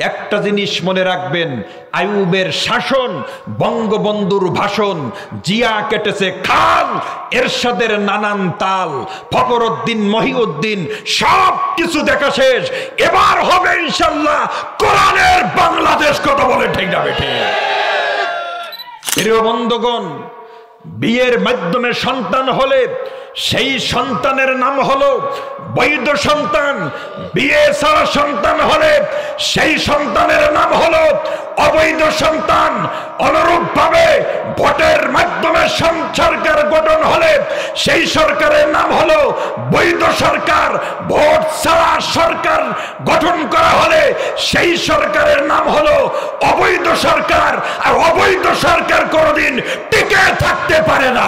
একটা জিনিস মনে রাখবেন, আইয়ুবের শাসন, বঙ্গবন্ধুর ভাষণ, জিয়া কেটেছে খাল, এরশাদের নানান তাল, ফখরুদ্দিন মহিউদ্দিন সব কিছু দেখা শেষ। এবার হবে ইনশাআল্লাহ কোরআনের বাংলাদেশ। কথা বলে ঠিক না বেঠে? প্রিয় বন্ধুগণ, বিয়ের মাধ্যমে সন্তান হলে সেই সন্তানের নাম হলো বৈধ সন্তান। বিয়ে ছাড়া সন্তান হলে সেই সন্তানের নাম হলো অবৈধ সন্তান। অনুরূপভাবে ভোটের মাধ্যমে সরকার গঠন হলে সেই সরকারের নাম হলো বৈধ সরকার। ভোট ছাড়া সরকার গঠন করা হলে সেই সরকারের নাম হলো অবৈধ সরকার। আর অবৈধ সরকার কোনোদিন টিকে থাকতে পারে না।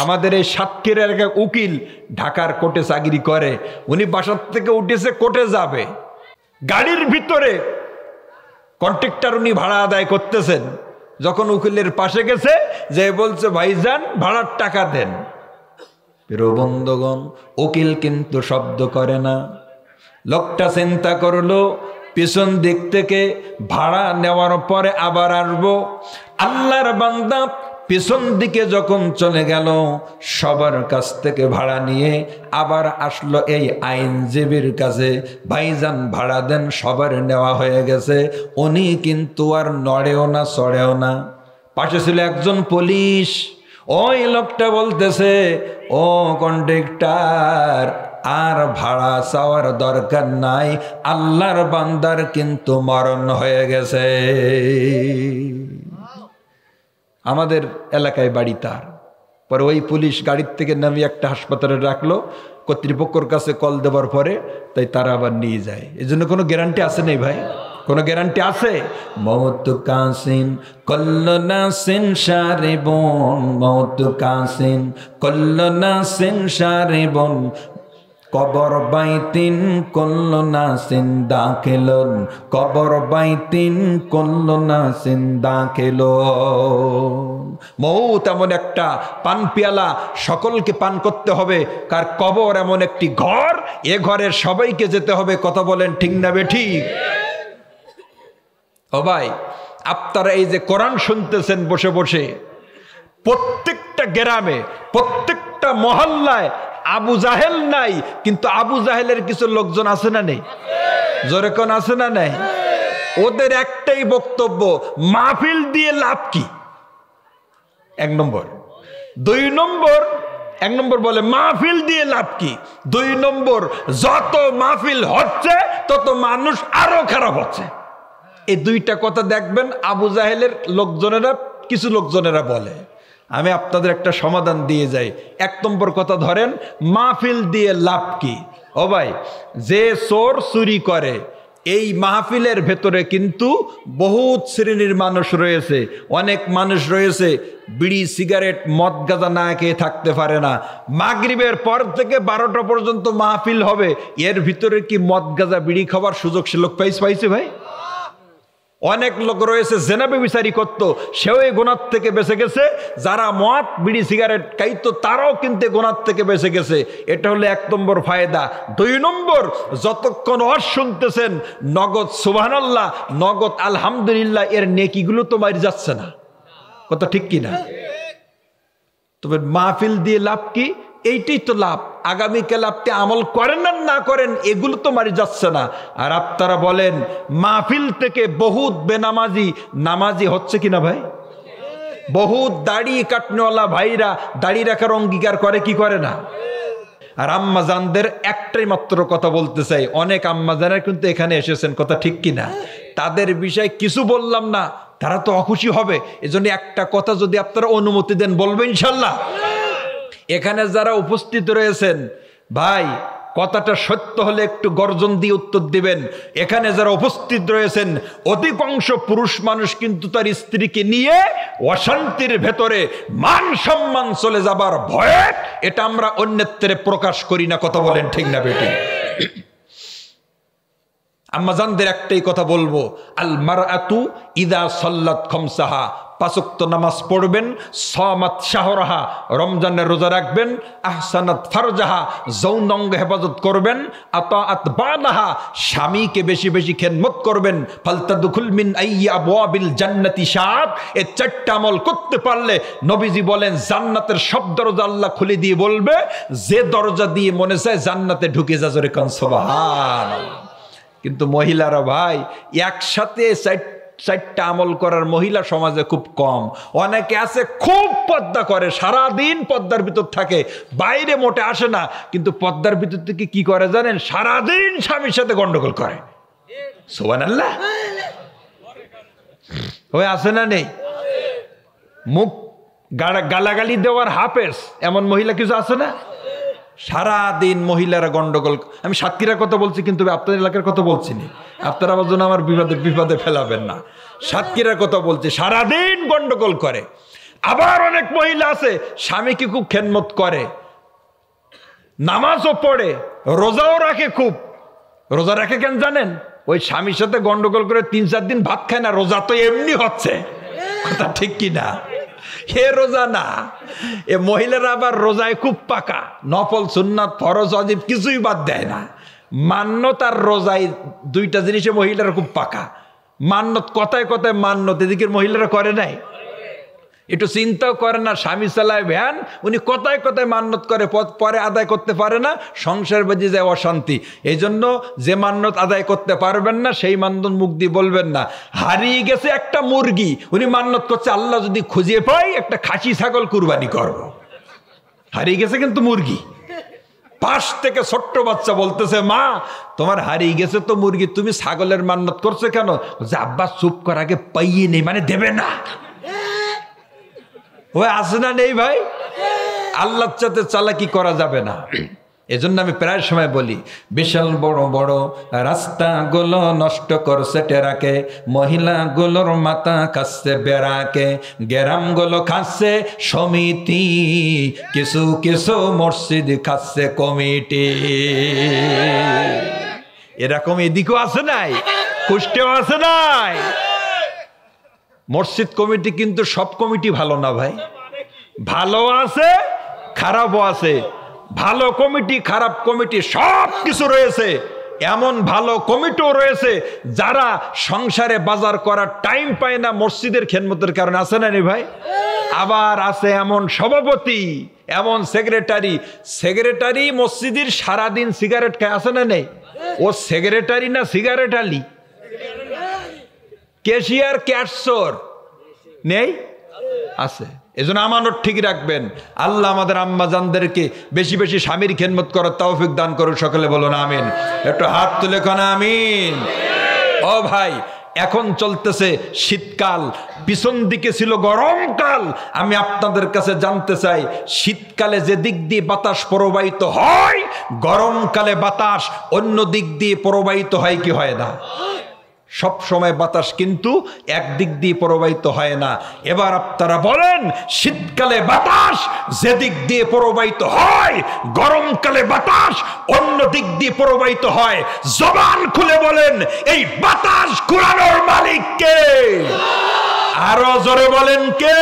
আমাদের এই সাতক্ষীরার এক উকিল ঢাকার কোর্টে চাকরি করে, উনি বাসার থেকে উঠেছে কোর্টে যাবে, গাড়ির ভিতরে কন্ট্রাক্টর উনি ভাড়া আদায় করতেছেন, যখন উকিলের পাশে গেছে যে বলছে ভাইজান ভাড়ার টাকা দেন। প্রিয় বন্ধুগণ, উকিল কিন্তু শব্দ করে না। লোকটা চিন্তা করলো পিছন দিক থেকে ভাড়া নেওয়ার পরে আবার আসবো। আল্লাহর বান্দা পিছন দিকে যখন চলে গেল, সবার কাছ থেকে ভাড়া নিয়ে আবার আসলো এই আইনজীবীর কাছে, ভাইজান ভাড়া দেন, সবার নেওয়া হয়ে গেছে। উনি কিন্তু আর নড়েও না চড়েও না। পাশে ছিল একজন পুলিশ। ওই লোকটা বলতেছে, ও কন্ট্রাক্টর, আর ভাড়া চাওয়ার দরকার নাই, আল্লাহর বান্দার কিন্তু মরণ হয়ে গেছে। আমাদের এলাকায় বাড়ি তার। পরে ওই পুলিশ গাড়ির থেকে নামিয়ে একটা হাসপাতালে রাখলো, কর্তৃপক্ষের কাছে কল দেওয়ার পরে তাই তারা আবার নিয়ে যায়। এই জন্য কোনো গ্যারান্টি আছে নেই ভাই? কোনো গ্যারান্টি আছে? মওত কাসিন কল্লনাসিন শারিবুন, মওত কাসিন কল্লনাসিন শারিবুন, কবর বাইতিন কল্লনাসিন দাখিলুন, কবর বাইতিন কল্লনাসিন দাখিলুন। মৌত এমন একটা পান পেয়ালা, সকলকে পান করতে হবে। কার কবর এমন একটি ঘর, এ ঘরের সবাইকে যেতে হবে। কথা বলেন ঠিক না বেঠিক? ও ভাই, আপনারা এই যে কোরআন শুনতেছেন বসে বসে, প্রত্যেকটা গ্রামে প্রত্যেকটা মহল্লায় আবু জাহেল নাই, কিন্তু আবু জাহেলের কিছু লোকজন আছে না নেই? জোরে কোন আছে না নেই? ওদের একটাই বক্তব্য, মাহফিল দিয়ে লাভ কি? এক নম্বর। দুই নম্বর, এক নম্বর বলে মাহফিল দিয়ে লাভ কি? দুই নম্বর, যত মাহফিল হচ্ছে তত মানুষ আরো খারাপ হচ্ছে। এই দুইটা কথা দেখবেন আবু জাহেলের লোকজনেরা, কিছু লোকজনেরা বলে। আমি আপনাদের একটা সমাধান দিয়ে যাই। এক নম্বর কথা ধরেন, মাহফিল দিয়ে লাভ কি? ও ভাই, যে চোর চুরি করে, এই মাহফিলের ভেতরে কিন্তু বহুত শ্রেণীর মানুষ রয়েছে। অনেক মানুষ রয়েছে বিড়ি সিগারেট মদ গাঁজা না খেয়ে থাকতে পারে না। মাগরিবের পর থেকে 12টা পর্যন্ত মাহফিল হবে, এর ভিতরে কি মদ গাঁজা বিড়ি খাবার সুযোগ সে লোক পাইছে ভাই? অনেক লোক রয়েছে জেনা ব্যভিচারী করত, সেও এই গুনাহ থেকে বেঁচে গেছে। যারা মদ বিড়ি সিগারেট খাইতো তারাও কিন্তু গুনাহ থেকে বেঁচে গেছে। এটা হলো এক নম্বর ফায়দা। দুই নম্বর, যতক্ষণ ওয়াজ শুনতেছেন নগদ সুবহানাল্লাহ, নগদ আলহামদুলিল্লাহ, এর নেকিগুলো তো মারি যাচ্ছে না। কথা ঠিক কিনা? তবে মাহফিল দিয়ে লাভ কি? এইটাই তো লাভ। আগামীকাল আপনি আমল করেন আর না করেন, এগুলো তো মারি যাচ্ছে না। আর আপনারা বলেন মাহফিল থেকে বহুত বেনামাজি নামাজি হচ্ছে কিনা ভাই? বহুত দাড়ি কাটনেওয়ালা ভাইরা দাড়ি রাখার অঙ্গীকার করে কি করে না? আর আম্মাজানদের একটাই মাত্র কথা বলতে চাই, অনেক আম্মাজানের কিন্তু এখানে এসেছেন, কথা ঠিক কিনা? তাদের বিষয়ে কিছু বললাম না, তারা তো অখুশি হবে। এজন্য একটা কথা যদি আপনারা অনুমতি দেন বলবো ইনশাল্লাহ। এখানে যারা উপস্থিত রয়েছেন ভাই, কথাটা সত্য হলে একটু গর্জন দিয়ে উত্তর দিবেন। এখানে যারা উপস্থিত রয়েছেন অধিকাংশ পুরুষ মানুষ কিন্তু তার স্ত্রীকে নিয়ে অশান্তির ভেতরে মান সম্মান চলে যাবার ভয়ে এটা আমরা অন্যত্রে প্রকাশ করি না। কথা বলেন ঠিক না বেটি? আম্মাজানদের একটাই কথা বলবো, আল মারআতু ইযা সাল্লাত খামসাহা 5 ওয়াক্ত নামাজ পড়বেন, সামাত শাহরাহা রমজানের রোজা রাখবেন, আহসানাত ফারজাহা যৌন অঙ্গ হেফাজত করবেন, আতাআত বালাহা স্বামীকে বেশি বেশি খেদমত করবেন, ফালতাদখুল মিন আইয়ি আবওয়াবিল জান্নাতি শাআত। এই 4টা আমল করতে পারলে নবীজি বলেন জান্নাতের সব দরজা আল্লাহ খুলে দিয়ে বলবে, যে দরজা দিয়ে মনে চায় জান্নাতে ঢুকে যা, জোরে কোন সুবহানাল্লাহ। কিন্তু মহিলারা ভাই একসাথে 4টা আমল করার মহিলা সমাজে খুব কম। অনেকে আছে খুব পর্দা করে, সারাদিন পর্দার ভিতর থাকে, বাইরে মোটে আসে না, কিন্তু পর্দার ভিতর থেকে কি করে জানেন? সারাদিন স্বামীর সাথে গন্ডগোল করে। সুবহানাল্লাহ। ওই আছে না নেই? মুখ গালাগালি দেওয়ার হাফেজ এমন মহিলা কিছু আছে না? সারাদিন মহিলারা গন্ডগোল। আমি সাতক্ষীরার কথা বলছি, কিন্তু আপনাদের এলাকার কথা বলছি না, আপনারা আবার যেন আমার বিপদে ফেলাবেন না। সাতক্ষীরার কথা বলছি, সারাদিন গন্ডগোল করে। আবার অনেক মহিলা আছে স্বামীকে খুব খেদমত করে, নামাজও পড়ে, রোজাও রাখে খুব। রোজা রাখে কেন জানেন? ওই স্বামীর সাথে গন্ডগোল করে 3-4 দিন ভাত খায় না, রোজা তো এমনি হচ্ছে। কথা ঠিক কি না? হে রোজা না, এ মহিলারা আবার রোজায় খুব পাকা, নফল সুন্নাত ফরজ ওয়াজিব কিছুই বাদ দেয় না। মান্যত আর রোজায় 2টা জিনিসে মহিলারা খুব পাকা। মান্যত কথায় কথায় মান্যত, এদিকের মহিলারা করে নাই, একটু চিন্তাও করে না। স্বামী চালায় ভ্যান, উনি কথায় কথায় মান্যত করে, পরে আদায় করতে পারে না, সংসার বেজে যায় অশান্তি। এই জন্য যে মান্যত আদায় করতে পারবেন না সেই মান্যত মুখ দিয়ে বলবেন না। হারিয়ে গেছে একটা মুরগি, উনি মান্যত করছে আল্লাহ যদি খুঁজে পাই একটা খাসি ছাগল কুরবানি করব। হারিয়ে গেছে কিন্তু মুরগি। পাশ থেকে ছোট্ট বাচ্চা বলতেছে, মা তোমার হারিয়ে গেছে তো মুরগি, তুমি ছাগলের মান্যত করছো কেন? যে আব্বা চুপ কর, আগে পাইয়ে নেই, মানে দেবে না। ওই আছে না নেই ভাই? আল্লাহর সাথে চালাকি করা যাবে না। এজন্য আমি প্রায় সময় বলি, বিশাল বড় বড় রাস্তাগুলো নষ্ট করছে টেরাকে, মহিলাগুলোর মাথা খাচ্ছে বেড়াকে, গ্রামগুলো খাচ্ছে সমিতি, কিছু কিছু মসজিদ খাচ্ছে কমিটি। এরকম এদিকেও আছে নাই, কুষ্টেও আছে নাই। মসজিদ কমিটি কিন্তু সব কমিটি ভালো না ভাই, ভালো আছে খারাপও আছে। ভালো কমিটি খারাপ কমিটি সব কিছু রয়েছে। এমন ভালো কমিটিও রয়েছে যারা সংসারে বাজার করার টাইম পায় না মসজিদের খেদমতের কারণে, আছে না রে ভাই? আবার আছে এমন সভাপতি, এমন সেক্রেটারি মসজিদের সারাদিন সিগারেট খায়, আছে না নেই? ও সেক্রেটারি না সিগারেট আলি? ক্যাশিয়ার ক্যাশর নেই? আছে। এজন্য আমানত ঠিক রাখবেন। আল্লাহ আমাদের আম্মা জানদেরকে বেশি বেশি স্বামীর খেদমত করার তৌফিক দান করুন। সকলে বলুন আমিন। একটু হাত তুলে কোন আমিন। ও ভাই, এখন চলতেছে শীতকাল, পিছন দিকে ছিল গরমকাল। আমি আপনাদের কাছে জানতে চাই, শীতকালে যে দিক দিয়ে বাতাস প্রবাহিত হয়, গরমকালে বাতাস অন্য দিক দিয়ে প্রবাহিত হয় কি হয় না? সব সময় বাতাস কিন্তু একদিক দিয়ে প্রবাহিত হয় না। এবার আপনারা বলেন, শীতকালে বাতাস যে দিক দিয়ে প্রবাহিত হয়, গরমকালে বাতাস অন্য দিক দিয়ে প্রবাহিত হয়। জবান খুলে বলেন, এই বাতাস ঘুরানোর মালিক কে? আরো জোরে বলেন কে?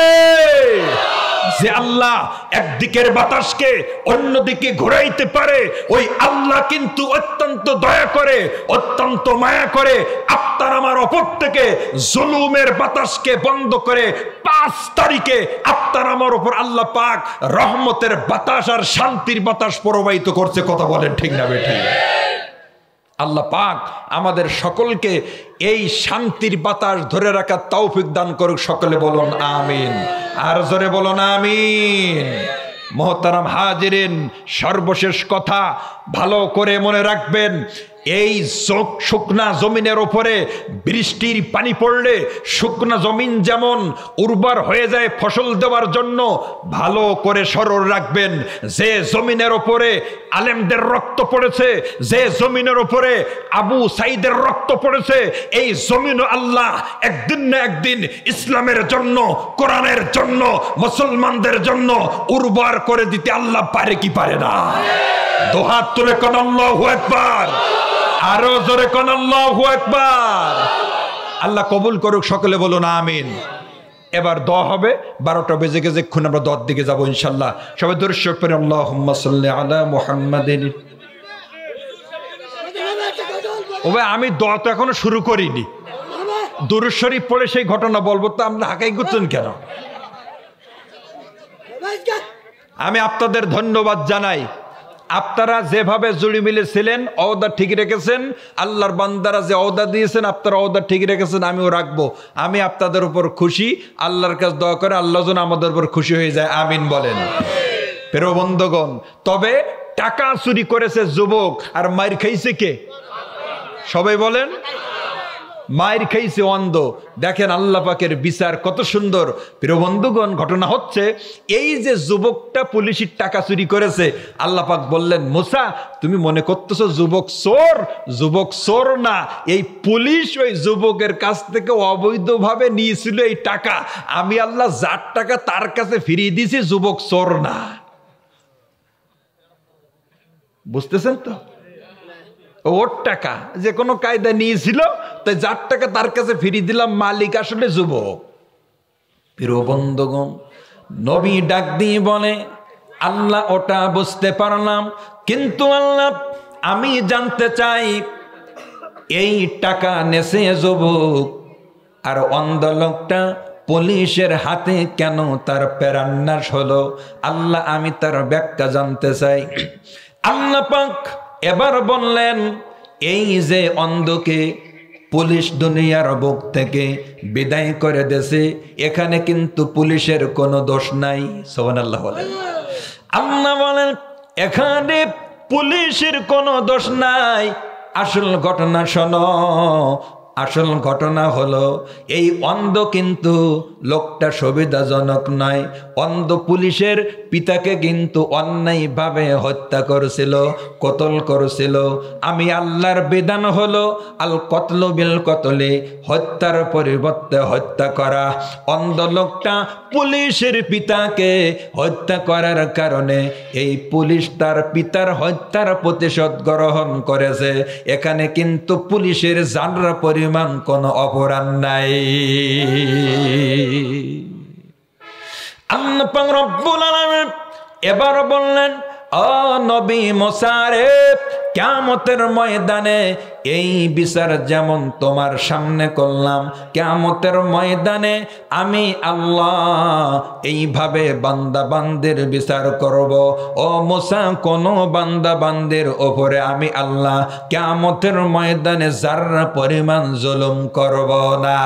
যে আল্লাহ একদিকের বাতাসকে অন্যদিকে ঘুরাইতে পারে, ওই আল্লাহ কিন্তু অত্যন্ত দয়া করে, অত্যন্ত মায়া করে। আপনার আমার ওপর থেকে জুলুমের বাতাসকে বন্ধ করে 5 তারিখে আপনার আমার উপর আল্লাহ পাক রহমতের বাতাস আর শান্তির বাতাস প্রবাহিত করছে। কথা বলেন ঠিক না বেঠিক? আল্লাহ পাক আমাদের সকলকে এই শান্তির বাতাস ধরে রাখার তৌফিক দান করুক। সকলে বলুন আমিন। আর জোরে বলুন আমিন। মোহতারাম হাজিরিন, সর্বশেষ কথা ভালো করে মনে রাখবেন, এই শুকনা জমিনের উপরে বৃষ্টির পানি পড়লে শুকনা জমিন যেমন উর্বর হয়ে যায় ফসল দেওয়ার জন্য, ভালো করে স্মরণ রাখবেন, যে জমিনের উপরে আলেমদের রক্ত পড়েছে, যে জমিনের উপরে আবু সাইদের রক্ত পড়েছে, এই জমিন আল্লাহ একদিন না একদিন ইসলামের জন্য, কোরআনের জন্য, মুসলমানদের জন্য উর্বর করে দিতে আল্লাহ পারে কি পারে না? দুহাত তুলে কোন আল্লাহু আকবার, আরো জোরে কোন আল্লাহু আকবার। আল্লাহ কবুল করুক। সকলে বলুন আমিন। এবার দোয়া হবে। 12টা বেজে গেছে, এক্ষুনি আমরা দোয়ার দিকে যাবো ইনশাল্লাহ। সবাই দরুদ শরীফ পড়ে আল্লাহুম্মা সাল্লি আলা মুহাম্মাদিন। ও ভাই, আমি দোয়া তো এখনো শুরু করিনি। দরুদ শরীফ পড়ে সেই ঘটনা বলবো তো আমরা হাকাই করছেন কেন? আমি আপনাদের ধন্যবাদ জানাই। আপনারা যেভাবে জুড়ি মিলেছিলেন, ওয়াদা ঠিক রেখেছেন। আল্লাহর বান্দারা যে ওয়াদা দিয়েছেন, আপনারা ওয়াদা ঠিক রেখেছেন, আমিও রাখবো। আমি আপনাদের উপর খুশি। আল্লাহর কাছে দোয়া করে আল্লাহ যেন আমাদের উপর খুশি হয়ে যায়, আমিন বলেন। প্রিয় বন্ধুগণ, তবে টাকা চুরি করেছে যুবক, আর মাইর খাইছে কে? সবাই বলেন। মায়ের খাইছে অন্ধ। দেখেন আল্লাহ পাকের বিচার কত সুন্দর। প্রিয় বন্ধুগণ, ঘটনা হচ্ছে এই যে যুবকটা পুলিশের টাকা চুরি করেছে, আল্লাহ পাক বললেন, মুসা তুমি মনে করতেছো যুবক চোর? যুবক চোর না, এই পুলিশ ওই যুবকের কাছ থেকে অবৈধভাবে নিয়েছিল এই টাকা। আমি আল্লাহ যার টাকা তার কাছে ফিরিয়ে দিয়েছি, যুবক চোর না। বুঝতেছেন তো? ওর টাকা যে কোনো কায়দা নিয়েছিল, তাই যার টাকা তার কাছে ফিরিয়ে দিলাম, মালিক আসলে যুবক। প্রিয় বন্ধুগণ, নবী ডাক দিয়ে বলে, আল্লাহ ওটা বুঝতে পারলাম, কিন্তু আল্লাহ আমি জানতে চাই এই টাকা নেছে যুবক আর অন্ধ লোকটা পুলিশের হাতে কেন তার প্রাণনাশ হলো? আল্লাহ আমি তার ব্যাখ্যা জানতে চাই। আল্লাহ পাক এবার বললেন, এই যে অন্ধকে পুলিশ দুনিয়ার বুক থেকে বিদায় করে দেছে, এখানে কিন্তু পুলিশের কোনো দোষ নাই। সুবহানাল্লাহ বলেন। আল্লাহ বলেন, এখানে পুলিশের কোনো দোষ নাই। আসল ঘটনা শোনো। আসল ঘটনা হলো, এই অন্ধ কিন্তু লোকটা সুবিধাজনক নয়। অন্ধ পুলিশের পিতাকে কিন্তু অন্যায়ভাবে হত্যা করেছিল, কতল করেছিল। আমি আল্লাহর বিধান হলো আল কতলু বিল কতলে, হত্যার পরিবর্তে হত্যা করা। অন্ধ লোকটা পুলিশের পিতাকে হত্যা করার কারণে এই পুলিশ তার পিতার হত্যার প্রতিশোধ গ্রহণ করেছে। এখানে কিন্তু পুলিশের জানরা পরিমাণ কোনো অপরাধ নাই। আল্লাহ পাক রব্বুল আলামিন এবার বললেন, ও নবী মুসা রে, কিয়ামতের ময়দানে এই বিচার যেমন তোমার সামনে করলাম, কিয়ামতের ময়দানে আমি আল্লাহ এইভাবে বান্দা বান্দির বিচার করব। ও মুসা, কোন বান্দা বান্দির ওপরে আমি আল্লাহ কিয়ামতের ময়দানে যারা পরিমাণ জুলুম করব না।